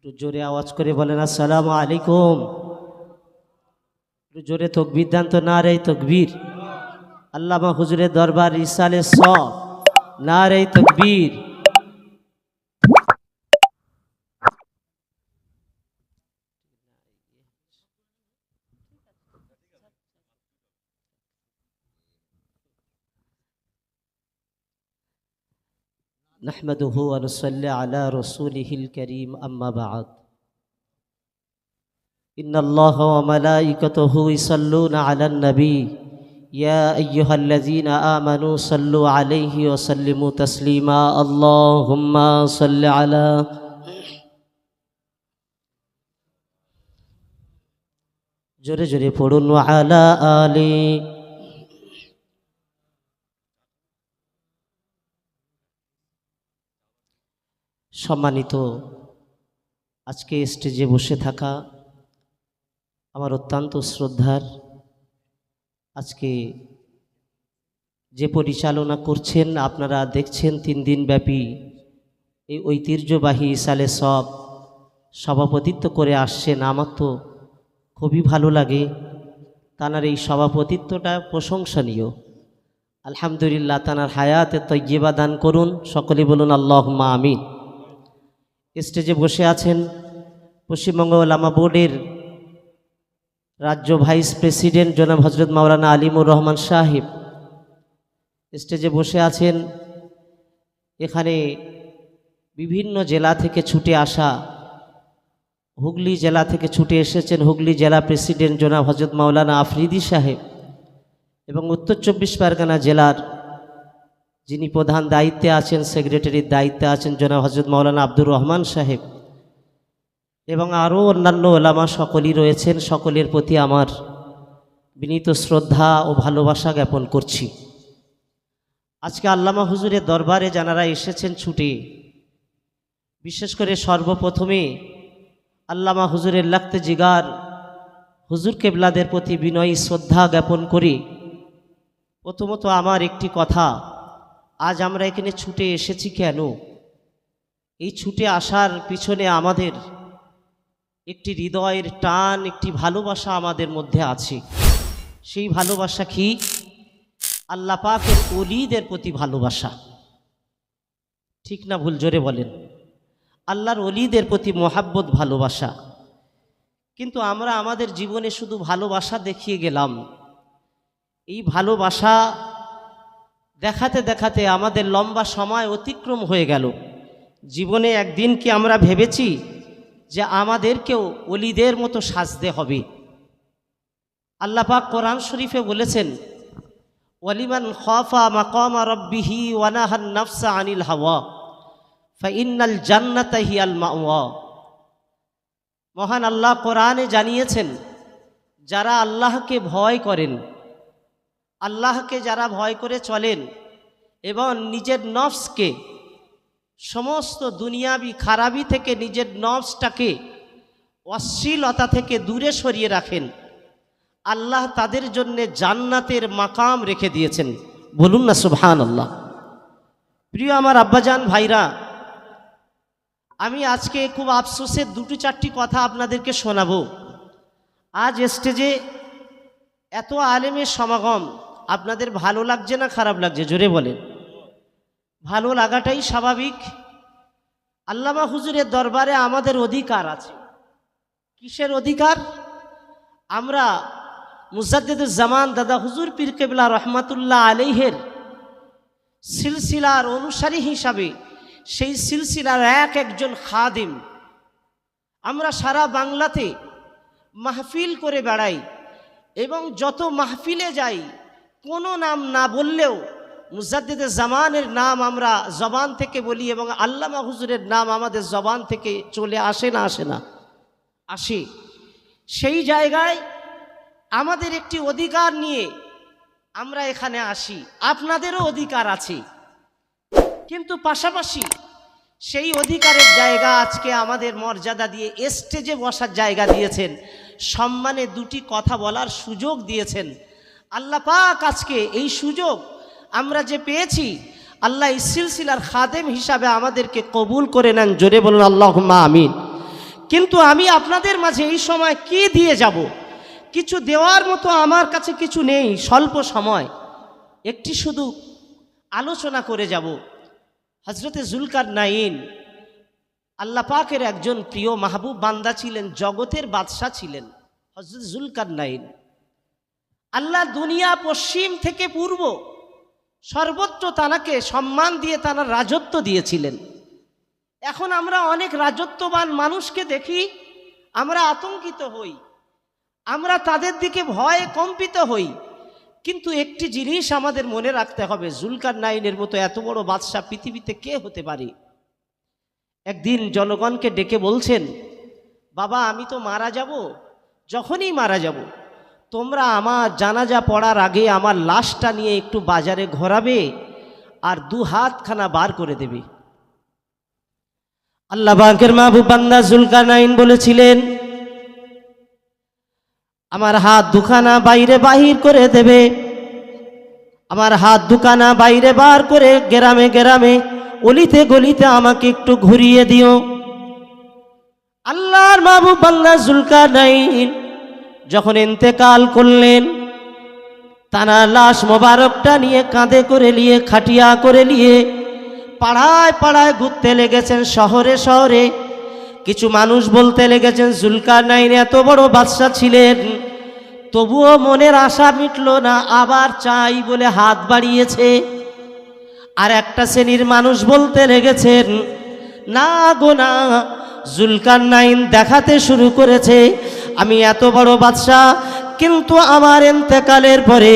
একটু জোরে আওয়াজ করে বলেন আসসালামু আলাইকুম। একটু জোরে তকবীর দেন তো, নারে তকবীর। আল্লামা হুজুরের দরবার ইসালে নারে তকবীর। نحمده ونصلي على رسوله الكريم أما بعد إن الله وملائكته يصلون على النبي يا أيها الذين آمنوا صلوا عليه وسلموا تسليما اللهم صل على জোরে জোরে পড়ুন ওয়ালা আলি। সম্মানিত আজকে স্টেজে বসে থাকা আমার অত্যন্ত শ্রদ্ধার, আজকে যে পরিচালনা করছেন আপনারা দেখছেন 3 দিন ব্যাপী এই ঐতিহ্যবাহী ইসালে সভাপতিত্ব করে আসছেন। আমার তো খুবই ভালো লাগে, তানার এই সভাপতিত্বটা প্রশংসনীয়। আলহামদুলিল্লাহ, তানার হায়াতে তয়্যিবা দান করুন, সকলে বলুন আল্লাহুম্মা আমিন। স্টেজে বসে আছেন পশ্চিমবঙ্গ ওলামা বোর্ডের রাজ্য ভাইস প্রেসিডেন্ট জনাব হজরত মাওলানা আলিমুর রহমান সাহেব। স্টেজে বসে আছেন এখানে বিভিন্ন জেলা থেকে ছুটে আসা, হুগলি জেলা থেকে ছুটে এসেছেন হুগলি জেলা প্রেসিডেন্ট জনাব হজরত মাওলানা আফরিদি সাহেব, এবং উত্তর 24 পরগনা জেলার যিনি প্রধান দায়িত্বে আছেন, সেক্রেটারির দায়িত্বে আছেন জনাব হজরত মাওলানা আব্দুর রহমান সাহেব, এবং আরও অন্যান্য ওলামা সকলেই রয়েছেন। সকলের প্রতি আমার বিনীত শ্রদ্ধা ও ভালোবাসা জ্ঞাপন করছি। আজকে আল্লামা হুজুরের দরবারে যারা এসেছেন ছুটে, বিশেষ করে সর্বপ্রথমে আল্লামা হুজুরের লাখতে জিগার হুজুর কেবলাদের প্রতি বিনয়ী শ্রদ্ধা জ্ঞাপন করি। প্রথমত আমার একটি কথা, আজ আমরা এখানে ছুটে এসেছি কেন? এই ছুটে আসার পিছনে আমাদের একটি হৃদয়ের টান, একটি ভালোবাসা আমাদের মধ্যে আছে। সেই ভালোবাসা কি? আল্লাহ পাকের ওলিদের প্রতি ভালোবাসা। ঠিক না ভুল? জোরে বলেন। আল্লাহর ওলিদের প্রতি মোহাব্বত, ভালোবাসা। কিন্তু আমরা আমাদের জীবনে শুধু ভালোবাসা দেখিয়ে গেলাম। এই ভালোবাসা দেখাতে দেখাতে আমাদের লম্বা সময় অতিক্রম হয়ে গেল। জীবনে একদিন কি আমরা ভেবেছি যে আমাদেরকেও ওলিদের মতো সাজতে হবে? আল্লাহ পাক কোরআন শরীফে বলেছেন, ওয়ালিমান খাফা মাকামা রাব্বিহি ওয়া নাহান নাফসা আনিল হাওয়া ফাইন্নাল জান্নাতা হিয়াল মাওয়া। মহান আল্লাহ কোরআনে জানিয়েছেন, যারা আল্লাহকে ভয় করেন, আল্লাহকে যারা ভয় করে চলেন এবং নিজের নফসকে সমস্ত দুনিয়াবি খারাপি থেকে নিজের নফসটাকে অশ্লীলতা থেকে দূরে সরিয়ে রাখেন, আল্লাহ তাদের জন্য জান্নাতের মাকাম রেখে দিয়েছেন। বলুন না সুবহানাল্লাহ। প্রিয় আমার আব্বাজান ভাইরা, আমি আজকে খুব আফসোসের 2-4টি কথা আপনাদেরকে শোনাবো। আজ স্টেজে এত আলেমের সমাগম, আপনাদের ভালো লাগছে না খারাপ লাগছে? জোরে বলেন। ভালো লাগাটাই স্বাভাবিক। আল্লামা হুজুরের দরবারে আমাদের অধিকার আছে। কিসের অধিকার? আমরা মুজাদ্দিদুজ জামান দাদা হুজুর পীর কেবলা রহমাতুল্লাহ আলাইহির সিলসিলার অনুসারী হিসাবে, সেই সিলসিলার একজন খাদিম। আমরা সারা বাংলাতে মাহফিল করে বেড়াই এবং যত মাহফিলে যাই কোনো নাম না বললেও মুজাদ্দিদে জামানের নাম আমরা জবান থেকে বলি, এবং আল্লামা হুজুরের নাম আমাদের জবান থেকে চলে আসে না? আসে না? আসে। সেই জায়গায় আমাদের একটি অধিকার নিয়ে আমরা এখানে আসি। আপনাদেরও অধিকার আছে, কিন্তু পাশাপাশি সেই অধিকারের জায়গা আজকে আমাদের মর্যাদা দিয়ে স্টেজে বসার জায়গা দিয়েছেন, সম্মানে 2টি কথা বলার সুযোগ দিয়েছেন। আল্লাহ পাক আজকে এই সুযোগ আমরা যে পেয়েছি, আল্লাহ এই সিলসিলার খাদেম হিসাবে আমাদেরকে কবুল করে নেন। জোরে বলুন আল্লাহুম্মা আমিন। কিন্তু আমি আপনাদের মাঝে এই সময় কি দিয়ে যাব? কিছু দেওয়ার মতো আমার কাছে কিছু নেই, স্বল্প সময় একটি শুধু আলোচনা করে যাব। হযরতে যুলকারনাইন আল্লাহ পাকের একজন প্রিয় মাহবুব বান্দা ছিলেন, জগতের বাদশা ছিলেন হযরত যুলকারনাইন। আল্লাহ দুনিয়া পশ্চিম থেকে পূর্ব সর্বত্র তানাকে সম্মান দিয়ে তানার রাজত্ব দিয়েছিলেন। এখন আমরা অনেক রাজত্ববান মানুষকে দেখি, আমরা আতঙ্কিত হই, আমরা তাদের দিকে ভয়ে কম্পিত হই। কিন্তু একটি জিনিস আমাদের মনে রাখতে হবে, যুলকারনাইনের মতো এত বড় বাদশা পৃথিবীতে কে হতে পারে? একদিন জনগণকে ডেকে বলছেন, বাবা আমি তো মারা যাব, যখনই মারা যাব তোমরা আমার জানাজা পড়ার আগে আমার লাশটা নিয়ে একটু বাজারে ঘোরাবে আর 2 হাতখানা বার করে দেবে। আল্লাহ পাকের মাহবুব বান্দা যুলকারনাইন বলেছিলেন, আমার হাত দুখানা বাইরে বাহির করে দেবে, আমার হাত দুখানা বাইরে বার করে গ্রামে গ্রামে অলিতে গলিতে আমাকে একটু ঘুরিয়ে দিও। আল্লাহর মাহবুব বান্দা যুলকারনাইন যখন ইন্তেকাল করলেন, তানার লাশ মোবারকটা নিয়ে কাঁধে করে নিয়ে খাটিয়া করে নিয়ে পাড়ায় পাড়ায় ঘুরতে লেগেছেন, শহরে শহরে। কিছু মানুষ বলতে লেগেছেন, যুলকারনাইন এত বড় বাদশা ছিলেন, তবুও মনের আশা মিটল না, আবার চাই বলে হাত বাড়িয়েছে। আর একটা শ্রেণীর মানুষ বলতে লেগেছেন, না গো না, যুলকারনাইন দেখাতে শুরু করেছে আমি এত বড় বাদশা, কিন্তু আমার ইন্তেকালের পরে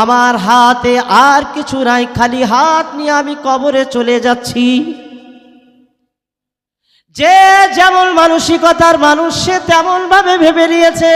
আমার হাতে আর কিছু নাই, খালি হাত নিয়ে আমি কবরে চলে যাচ্ছি। যে যেমন মানসিকতার মানুষ সে তেমন ভাবে ভেবে নিয়েছে।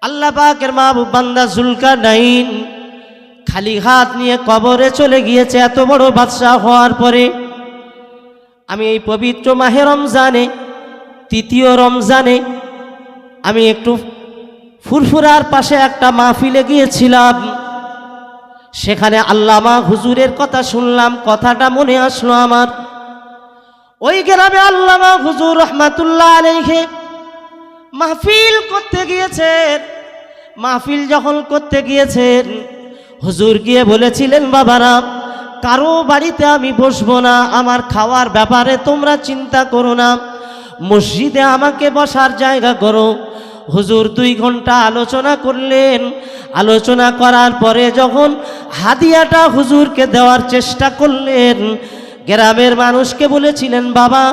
আল্লাহ পাকের মাহবুব বান্দা যুলকারনাইন খালি হাত নিয়ে কবরে চলে গিয়েছে এত বড় বাদশা হওয়ার পরে। আমি এই পবিত্র মাহে রমজানে, 3য় রমজানে আমি একটু ফুরফুরার পাশে একটা মাহফিলে গিয়েছিলাম। সেখানে আল্লামা হুজুরের কথা শুনলাম, কথাটা মনে আসলো আমার। ওই গ্রামে আল্লামা হুজুর রহমাতুল্লাহ আলাইহি মাহফিল করতে গিয়েছেন। মাহফিল যখন করতে গিয়েছেন, হুজুর গিয়ে বলেছিলেন, বাবারা কারো বাড়িতে আমি বসবো না, আমার খাওয়ার ব্যাপারে তোমরা চিন্তা করো না, মসজিদে আমাকে বসার জায়গা করো। হুজুর 2 ঘন্টা আলোচনা করলেন। আলোচনা করার পরে যখন হাদিয়াটা হুজুরকে দেওয়ার চেষ্টা করলেন, গ্রামের মানুষকে বলেছিলেন, বাবা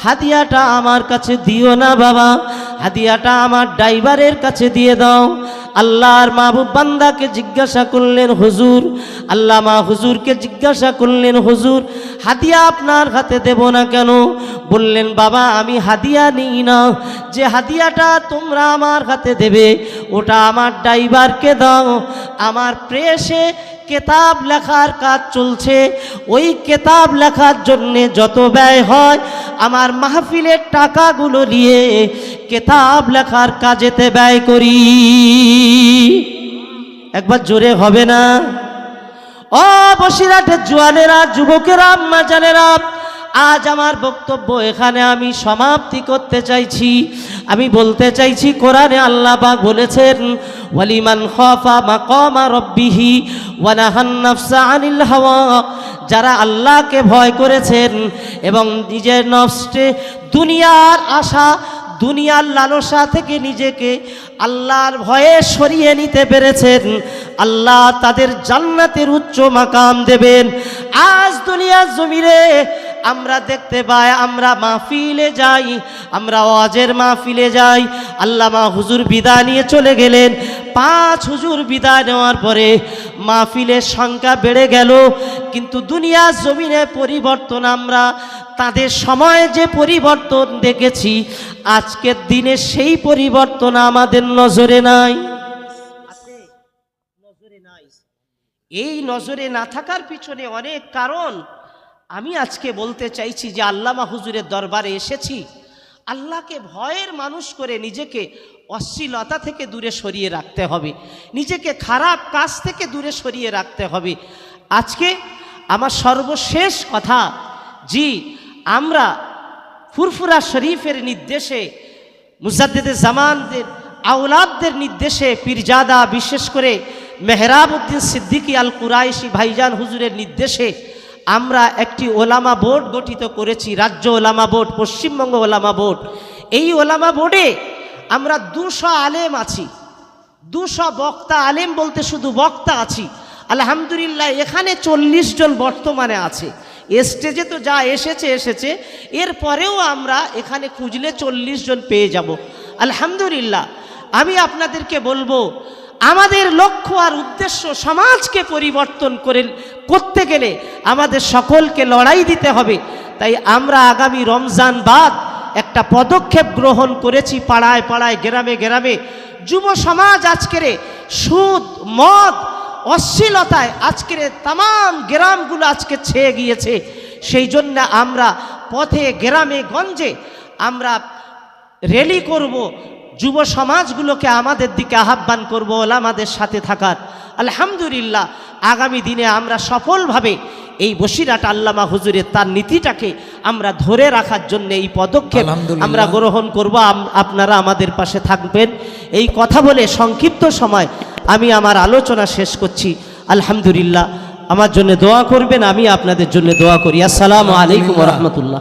হাদিয়াটা আমার কাছে দিও না, বাবা হাদিয়াটা আমার ড্রাইভারের কাছে দিয়ে দাও। আল্লাহর মাহবুব বান্দাকে জিজ্ঞাসা করলেন, হুজুর, আল্লামা হুজুরকে জিজ্ঞাসা করলেন, হুজুর হাদিয়া আপনার হাতে দেব না কেন? বললেন, বাবা আমি হাদিয়া নিই না, যে হাদিয়াটা তোমরা আমার হাতে দেবে ওটা আমার ড্রাইভারকে দাও। আমার প্রেসে কিতাব লেখার কাজ চলছে, ওই কিতাব লেখার জন্যে যত ব্যয় হয় আমার মাহফিলের টাকাগুলো নিয়ে কিতাব লেখার কাজেতে ব্যয় করি। একবার জোরে হবে না? ও বসিরহাটের জওয়ানেরা, যুবকেরা, আম্মা জানেরা, আজ আমার বক্তব্য এখানে আমি সমাপ্তি করতে চাইছি। আমি বলতে চাইছি, কোরআনে আল্লাহ পাক বলেছেন, ওয়ালিমান খাফা মাকামা রাব্বিহি ওয়া নাহান নাফসা আনিল হাওয়া, যারা আল্লাহকে ভয় করেছেন এবং নিজের নফসকে দুনিয়ার আশা, দুনিয়ার লালসা থেকে নিজেকে আল্লাহর ভয়ে সরিয়ে নিতে পেরেছেন, আল্লাহ তাদের জান্নাতের উচ্চ মাকাম দেবেন। আজ দুনিয়ার জমিনে আমরা দেখতে পাই, আমরা মাহফিলে যাই, আমরা ওয়াজের মাহফিলে যাই, আল্লামা হুজুর বিদায় নিয়ে চলে গেলেন। 5 হুজুর বিদায় নেওয়ার পরে মাহফিলের সংখ্যা বেড়ে গেল, কিন্তু দুনিয়ার জমিনে পরিবর্তন আমরা তাদের সময়ে যে পরিবর্তন দেখেছি, আজকের দিনে সেই পরিবর্তন আমাদের নজরে নাই। এই নজরে না থাকার পিছনে অনেক কারণ। আমি আজকে বলতে চাইছি যে আল্লামা হুজুরের দরবারে এসেছি আল্লাহকে ভয়ের মানুষ করে নিজেকে অশ্লীলতা থেকে দূরে সরিয়ে রাখতে হবে, নিজেকে খারাপ কাজ থেকে দূরে সরিয়ে রাখতে হবে। আজকে আমার সর্বশেষ কথা, জি আমরা ফুরফুরা শরীফের নির্দেশে, মুজাদ্দিদে জামানদের আওলাদদের নির্দেশে, পীরজাদা বিশেষ করে মেহরাবউদ্দিন সিদ্দিকী আল কুরাইশি ভাইজান হুজুরের নির্দেশে আমরা একটি ওলামা বোর্ড গঠিত করেছি, রাজ্য ওলামা বোর্ড, পশ্চিমবঙ্গ ওলামা বোর্ড। এই ওলামা বোর্ডে আমরা 200 আলেম আছি, 200 বক্তা, আলেম বলতে শুধু বক্তা আছি। আলহামদুলিল্লাহ এখানে 40 জন বর্তমানে আছে। স্টেজে তো যা এসেছে, এরপরেও আমরা এখানে খুঁজলে 40 জন পেয়ে যাব আলহামদুলিল্লাহ। আমি আপনাদেরকে বলবো, আমাদের লক্ষ্য আর উদ্দেশ্য সমাজকে পরিবর্তন করতে গেলে আমাদের সকলকে লড়াই দিতে হবে। তাই আমরা আগামী রমজান বাদ একটা পদক্ষেপ গ্রহণ করেছি, পাড়ায় পাড়ায়, গ্রামে গ্রামে যুব সমাজ আজকের সুদ, মদ, অশ্লীলতায় আজকের তাম গ্রামগুলো আজকে ছেয়ে গিয়েছে। সেই জন্য আমরা পথে, গ্রামে গঞ্জে আমরা র্যালি করব, যুব সমাজগুলোকে আমাদের দিকে আহ্বান করব ওলামাদের সাথে থাকার। আলহামদুলিল্লাহ আগামী দিনে আমরা সফলভাবে এই বসিরহাট আল্লামা হুজুরের তার নীতিটাকে আমরা ধরে রাখার জন্য এই পদক্ষেপ আমরা গ্রহণ করব। আপনারা আমাদের পাশে থাকবেন। এই কথা বলে সংক্ষিপ্ত সময় আমি আমার আলোচনা শেষ করছি। আলহামদুলিল্লাহ আমার জন্য দোয়া করবেন, আমি আপনাদের জন্য দোয়া করি। আসসালামু আলাইকুম ওয়া রাহমাতুল্লাহ।